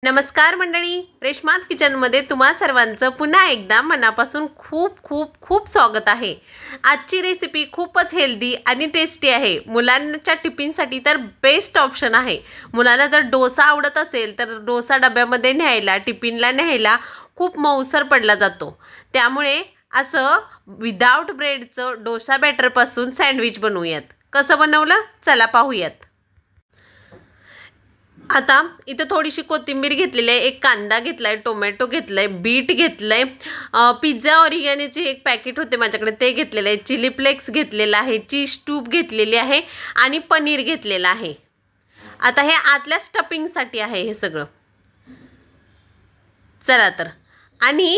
नमस्कार मंडळी, रेश्माज किचनमध्ये तुम्हा सर्वांचं पुन्हा एकदा मनापासून खूप खूप खूप स्वागत आहे। आजची रेसिपी खूपच हेल्दी आणि टेस्टी आहे। मुलांच्या टिफिनसाठी तर बेस्ट ऑप्शन आहे। मुलांना जर डोसा आवडत असेल तर डोसा डब्यामध्ये न्यायला टिफिनला न्यायला खूप मऊसर पडला जातो। त्यामुळे असं विदाउट ब्रेडचं डोसा बॅटरपासून सँडविच बनवूयात। कसं बनवलं चला पाहूयात। आता इथे थोडीशी कोथिंबीर घेतलेली आहे, एक कांदा घेतलाय, टोमॅटो घेतलाय, बीट घेतलंय, पिझ्झा ऑरिगॅनोचे एक पॅकेट होते माझ्याकडे ते घेतलेलं आहे, चिली फ्लेक्स घेतलेला आहे, चीज ट्यूब घेतलेली आहे आणि पनीर घेतलेलं आहे। आता हे आतल्या स्टफिंगसाठी आहे हे सगळं। चला तर आणि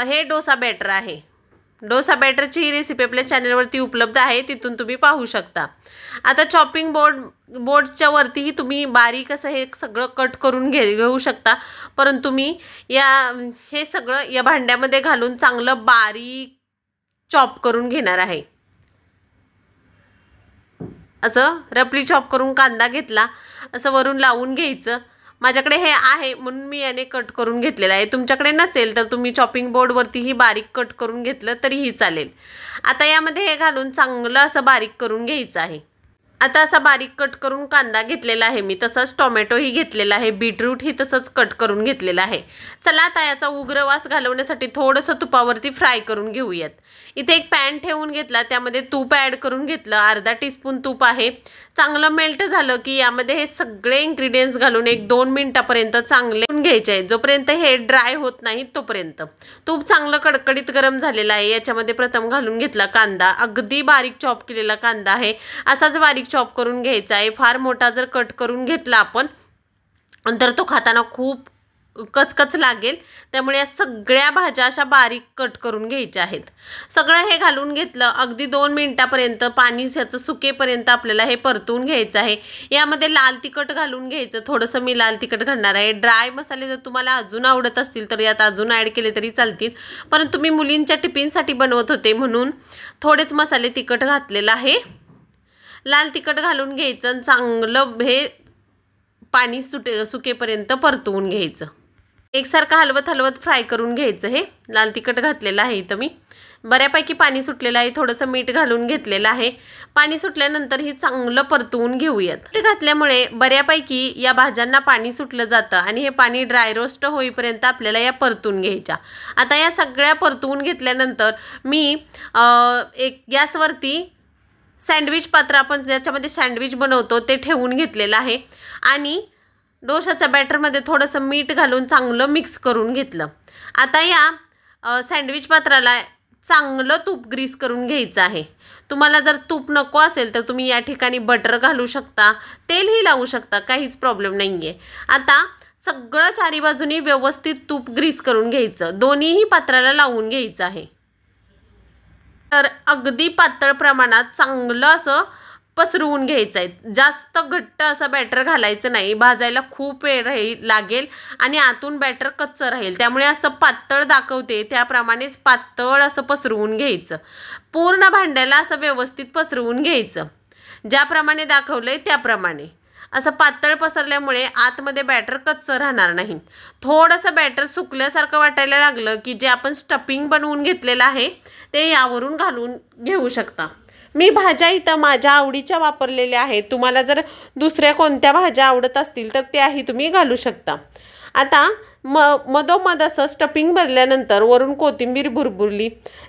हे डोसा बॅटर आहे। डोसा बॅटरची ही रेसिपी आपल्या चॅनलवरती उपलब्ध आहे, तिथून तुम्ही पाहू शकता। आता चॉपिंग बोर्डच्या वरतीही तुम्ही बारीक असं हे सगळं कट करून घेऊ शकता, परंतु मी हे सगळं या भांड्यामध्ये घालून चांगलं बारीक चॉप करून घेणार आहे। असं रफली चॉप करून कांदा घेतला, असं वरून लावून घ्यायचं। माझ्याकडे हे आहे म्हणून मी याने कट करून घेतलेला आहे। तुमच्याकडे नसेल तर तुम्ही चॉपिंग बोर्डवरतीही बारीक कट करून घेतलं तरीही चालेल। आता यामध्ये हे घालून चांगलं असं बारीक करून घ्यायचं आहे। आता असा बारीक कट करून कांदा घेतलेला आहे मी, तसंच टोमॅटोही घेतलेला आहे, बीटरूटही तसंच कट करून घेतलेला आहे। चला आता याचा उग्रवास घालवण्यासाठी थोडंसं तुपावरती फ्राय करून घेऊयात। इथे एक पॅन ठेवून घेतला, त्यामध्ये तूप ॲड करून घेतलं, अर्धा टीस्पून तूप आहे। चांगलं मेल्ट झालं की यामध्ये हे सगळे इन्ग्रेडियंट्स घालून 1-2 मिनिटापर्यंत चांगले घ्यायचे आहे, जोपर्यंत हे ड्राय होत नाही तोपर्यंत। तूप चांगलं कडकडीत गरम झालेलं आहे। याच्यामध्ये प्रथम घालून घेतला कांदा, अगदी बारीक चॉप केलेला कांदा आहे, असाच बारीक चॉप करून घ्यायचा आहे। फार मोठा जर कट करून घेतला आपण तर तो खाताना खूप कचकच लागेल, त्यामुळे या सगळ्या भाज्या अशा बारीक कट करून घ्यायच्या आहेत। सगळं हे घालून घेतलं, अगदी 2 मिनिटापर्यंत पाणी ह्याचं सुकेपर्यंत आपल्याला हे परतून घ्यायचं आहे। यामध्ये लाल तिखट घालून घ्यायचं, थोडंसं मी लाल तिखट घालणार आहे। ड्राय मसाले जर तुम्हाला अजून आवडत असतील तर यात अजून ॲड केले तरी चालतील, परंतु मी मुलींच्या टिफिनसाठी बनवत होते म्हणून थोडेच मसाले तिखट घातलेलं आहे। लाल तिखट घालून घ्यायचं आणि चांगलं हे पाणी सुकेपर्यंत परतवून घ्यायचं। एकसारखं हलवत हलवत फ्राय करून घ्यायचं। हे लाल तिखट घातलेलं आहे इथं मी, बऱ्यापैकी पाणी सुटलेलं आहे, थोडंसं मीठ घालून घेतलेलं आहे। पाणी सुटल्यानंतर ही चांगलं परतवून घेऊयात। मीठ घातल्यामुळे बऱ्यापैकी या भाज्यांना पाणी सुटलं जातं आणि हे पाणी ड्राय रोस्ट होईपर्यंत आपल्याला या परतून घ्यायच्या। आता या सगळ्या परतवून घेतल्यानंतर मी एक गॅसवरती सँडविच पात्र, आपण ज्याच्यामध्ये सँडविच बनवतो ते ठेवून घेतलेलं आहे आणि डोशाच्या बॅटरमध्ये थोडंसं मीठ घालून चांगलं मिक्स करून घेतलं। आता या सँडविच पात्राला चांगलं तूप ग्रीस करून घ्यायचं आहे। तुम्हाला जर तूप नको असेल तर तुम्ही या ठिकाणी बटर घालू शकता, तेलही लावू शकता, काहीच प्रॉब्लेम नाही आहे। आता सगळं चारी बाजूनी व्यवस्थित तूप ग्रीस करून घ्यायचं, दोन्हीही पात्राला लावून घ्यायचं आहे। तर अगदी पातळ प्रमाणात चांगलं असं पसरवून घ्यायचं आहे। जास्त घट्ट असं बॅटर घालायचं नाही, भाजायला खूप वेळ लागेल आणि आतून बॅटर कच्चं राहील, त्यामुळे असं पातळ दाखवते त्याप्रमाणेच पातळ असं पसरवून घ्यायचं। पूर्ण भांड्याला असं व्यवस्थित पसरवून घ्यायचं, ज्याप्रमाणे दाखवलंय त्याप्रमाणे। असं पातळ पसरल्यामुळे आतमध्ये बॅटर कच्चं राहणार नाही। थोडंसं बॅटर सुकल्यासारखं वाटायला लागलं की जे आपण स्टफिंग बनवून घेतलेलं आहे ते यावरून घालून घेऊ शकता। मी भाज्या इथं माझ्या आवडीच्या वापरलेल्या आहेत, तुम्हाला जर दुसऱ्या कोणत्या भाज्या आवडत असतील तर त्याही तुम्ही घालू शकता। आता मधोमध असं स्टफिंग भरल्यानंतर वरून कोथिंबीर भुरभुरली,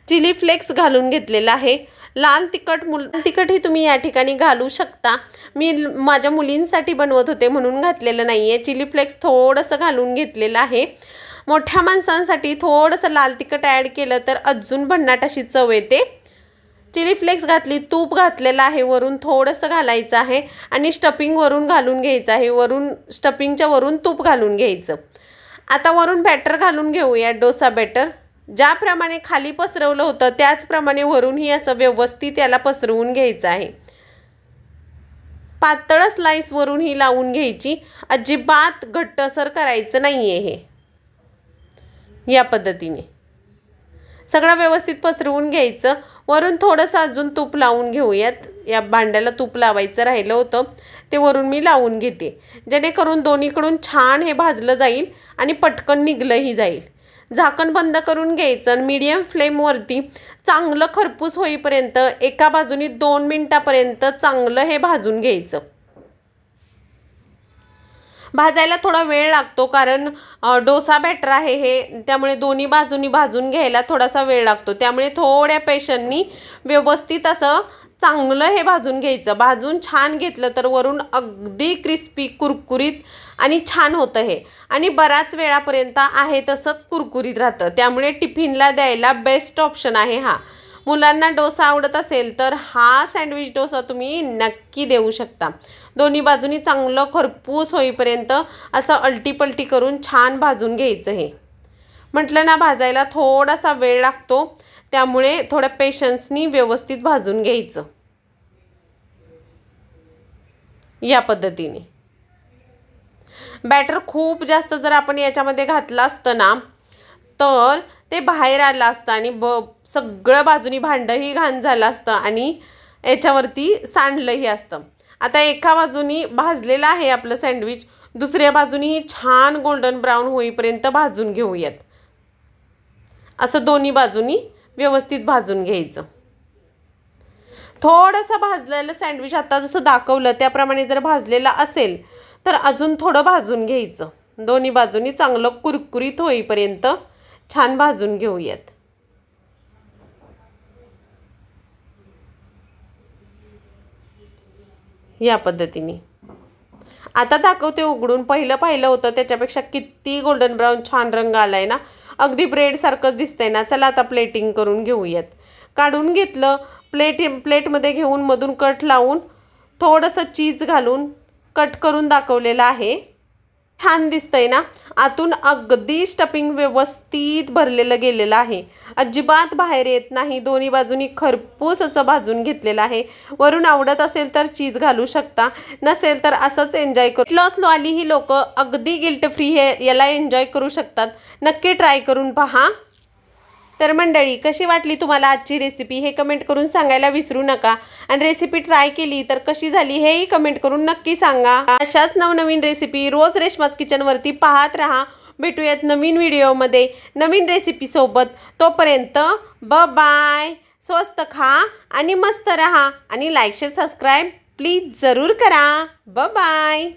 चिली फ्लेक्स घालून घेतलेला आहे। लाल तिखटही तुम्ही या ठिकाणी घालू शकता, मी माझ्या मुलींसाठी बनवत होते म्हणून घातलेलं नाही आहे। चिली फ्लेक्स थोडंसं घालून घेतलेलं आहे। मोठ्या माणसांसाठी थोडंसं लाल तिखट ॲड केलं तर अजून भन्नाट अशी चव येते। चिली फ्लेक्स घातली, तूप घातलेलं आहे, वरून थोडंसं घालायचं आहे आणि स्टफिंग वरून घालून घ्यायचं आहे, वरून स्टफिंगच्या वरून तूप घालून घ्यायचं। आता वरून बॅटर घालून घेऊया, डोसा बॅटर ज्याप्रमाणे खाली पसरवलं होतं त्याचप्रमाणे वरूनही असं व्यवस्थित याला पसरवून घ्यायचं आहे। पातळ स्लाइस वरून ही लावून घ्यायची, अजिबात घट्टसर करायचं नाही आहे। हे या पद्धतीने सगळं व्यवस्थित पसरवून घ्यायचं, वरून थोडंसं अजून तूप लावून घेऊयात। या भांड्याला तूप लावायचं राहिलं होतं ते वरून मी लावून घेते, जेणेकरून दोन्हीकडून छान हे भाजलं जाईल आणि पटकन निघलंही जाईल। झाकण बंद करून घ्यायचं आणि मीडियम फ्लेमवरती चांगलं खरपूस होईपर्यंत एका बाजूनी 2 मिनिटापर्यंत चांगलं हे भाजून घ्यायचं। भाजायला थोडा वेळ लागतो, कारण डोसा बॅटर आहे हे, त्यामुळे दोन्ही बाजूनी भाजून घ्यायला थोडासा वेळ लागतो। त्यामुळे थोड्या पेशंटनी व्यवस्थित असं चांगलं हे भाजून घ्यायचं। भाजून छान घेतलं तर वरून अगदी क्रिस्पी कुरकुरीत आणि छान होतं हे, आणि बराच वेळापर्यंत आहे तसंच कुरकुरीत राहतं। त्यामुळे टिफिनला द्यायला बेस्ट ऑप्शन आहे हा। मुलांना डोसा आवडत असेल तर हा सँडविच डोसा तुम्ही नक्की देऊ शकता। दोन्ही बाजूनी चांगलं खरपूस होईपर्यंत असं अलटीपलटी करून छान भाजून घ्यायचं। हे म्हटलं ना, भाजायला थोडासा वेळ लागतो, त्यामुळे थोड्या पेशन्सनी व्यवस्थित भाजून घ्यायचं या पद्धतीने। बॅटर खूप जास्त जर आपण याच्यामध्ये घातलं असतं ना तर ते बाहेर आलं असतं आणि सगळं बाजूनी भांडंही घाण झालं असतं आणि याच्यावरती सांडलंही असतं। आता एका बाजूनी भाजलेलं आहे आपलं सँडविच, दुसऱ्या बाजूनीही छान गोल्डन ब्राऊन होईपर्यंत भाजून घेऊयात। असं दोन्ही बाजूनी व्यवस्थित भाजून घ्यायचं। थोडंसं भाजलेलं सँडविच आता जसं दाखवलं त्याप्रमाणे जर भाजलेलं असेल तर अजून थोडं भाजून घ्यायचं। दोन्ही बाजूनी चांगलं कुरकुरीत होईपर्यंत छान भाजून घेऊयात। या पद्धतीने आता दाखवते उघडून। पाहिलं होतं त्याच्यापेक्षा किती गोल्डन ब्राऊन छान रंग आलाय ना, अगदी ब्रेड सारखंच दिसतंय ना। चला आता प्लेटिंग करून घेऊयात। काढून घेतलं, प्लेटमध्ये घेऊन मधून कट लावून थोडंसं चीज घालून कट करून दाखवलेलं आहे। छान दिसतंय ना, आतून अगदी स्टफिंग व्यवस्थित भरलेलं गेलेलं आहे, अजिबात बाहेर येत नाही। दोन्ही बाजूनी खरपूस असं भाजून घेतलेलं आहे। वरून आवडत असेल तर चीज घालू शकता, नसेल तर असंच एन्जॉय करू। लॉस वाली ही लोक अगदी गिल्ट फ्री हे याला एन्जॉय करू शकतात। नक्की ट्राय करून पहा। तर मंडळी, कशी वाटली तुम्हाला आजची रेसिपी हे कमेंट करून सांगायला विसरू नका, आणि रेसिपी ट्राय केली तर कशी झाली हेही कमेंट करून नक्की सांगा। अशाच नवनवीन रेसिपी रोज रेश्माज किचनवरती पाहत राहा। भेटूयात नवीन व्हिडिओमध्ये नवीन रेसिपी सोबत। तोपर्यंत बाय। स्वस्त खा आणि मस्त रहा, आणि लाईक शेअर सबस्क्राईब प्लीज जरूर करा। बाय।